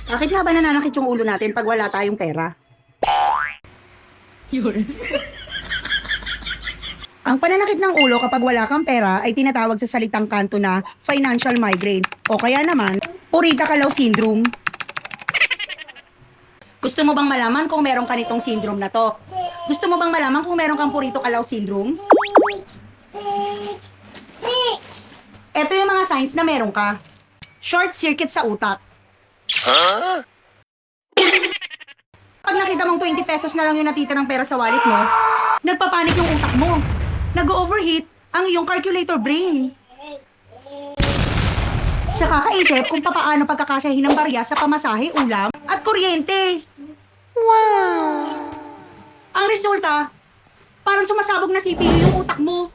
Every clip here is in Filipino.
Bakit nga ba nananakit yung ulo natin pag wala tayong pera? Ang pananakit ng ulo kapag wala kang pera ay tinatawag sa salitang kanto na financial migraine o kaya naman, purita kalaw syndrome. Gusto mo bang malaman kung meron ka nitong syndrome na to? Gusto mo bang malaman kung meron kang purito kalaw syndrome? Ito yung mga signs na meron ka. Short circuit sa utak. Pag nakita mong 20 pesos na lang yung natitirang pera sa wallet mo, nagpapanik yung utak mo. Nag-overheat ang iyong calculator brain. Sa kakaisip kung paano pagkakasyahin ng barya sa pamasahe, ulam, at kuryente. Wow! Ang resulta, parang sumasabog na CPU yung utak mo.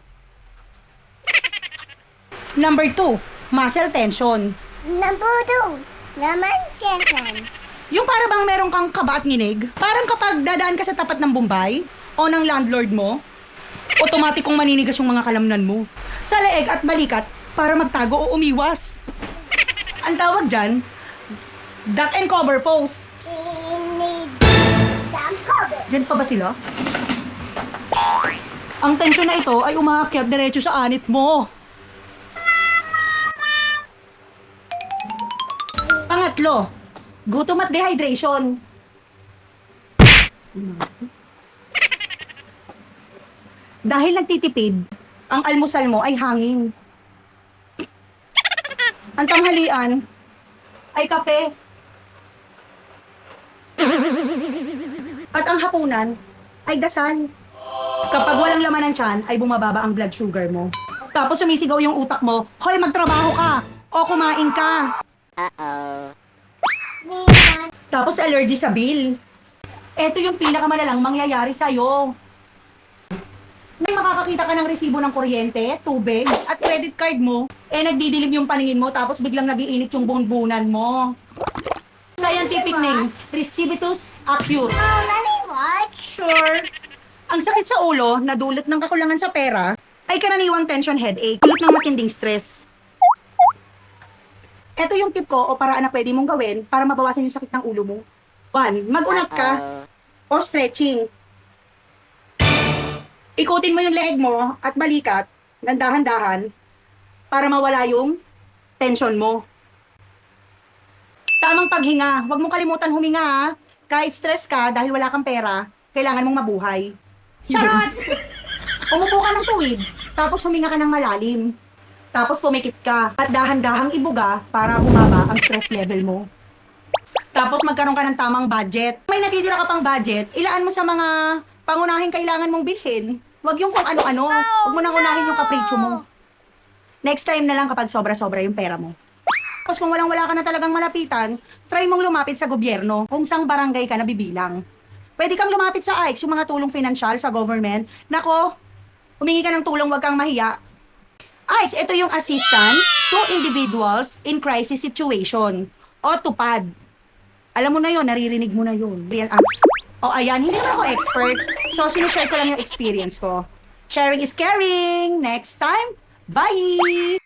Number 2, muscle tension. Number 2, naman tension. Yung para bang meron kang kaba at nginig, parang kapag dadaan ka sa tapat ng Bombay o ng landlord mo, otomatikong maninigas yung mga kalamnan mo. Sa leeg at balikat para magtago o umiwas. Ang tawag dyan, duck and cover pose. Need some cover. Diyan pa ba sila? Ang tensyon na ito ay umaakyat diretso sa anit mo. Pangatlo, gutom at dehydration. Dahil nagtitipid, ang almusal mo ay hangin. Ang tanghalian ay kape. At ang hapunan ay dasal. Kapag walang laman ng tiyan, ay bumababa ang blood sugar mo. Tapos sumisigaw yung utak mo, hoy, magtrabaho ka o kumain ka. Tapos allergy sa bill. Ito yung pinakamalalang mangyayari sa'yo. May makakakita ka ng resibo ng kuryente, tubig, at credit card mo, nagdidilim yung paningin mo tapos biglang nagiinit yung bunbunan mo. Scientific name, Recibitus acute. Oh, let me watch. Sure. Ang sakit sa ulo na dulot ng kakulangan sa pera ay karaniwang tension headache, dulot ng matinding stress. Ito yung tip ko o paraan na pwede mong gawin para mabawasan yung sakit ng ulo mo. 1. Mag-unat ka o stretching. Ikutin mo yung leeg mo at balikat ng dahan-dahan para mawala yung tension mo. Tamang paghinga. Huwag mong kalimutan huminga ha. Kahit stress ka dahil wala kang pera, kailangan mong mabuhay. Charot! Umupo ka ng tuwid, tapos huminga ka ng malalim. Tapos pumikit ka at dahan-dahang ibuga para bumaba ang stress level mo. Tapos magkaroon ka ng tamang budget. May natitira ka pang budget, ilaan mo sa mga pangunahing kailangan mong bilhin. Huwag yung kung ano-ano. Huwag mo nang unahin yung kapritsyo mo. Next time na lang kapag sobra-sobra yung pera mo. Tapos kung wala ka na talagang malapitan, try mong lumapit sa gobyerno kung sang barangay ka nabibilang. Pwede kang lumapit sa AIX, yung mga tulong financial sa government. Nako, humingi ka ng tulong, huwag kang mahiya. AIX, ito yung assistance to individuals in crisis situation. O TUPAD. Alam mo na yon, naririnig mo na yun. O ayan, hindi naman ako expert. So, sinishare ko lang yung experience ko. Sharing is caring. Next time, bye!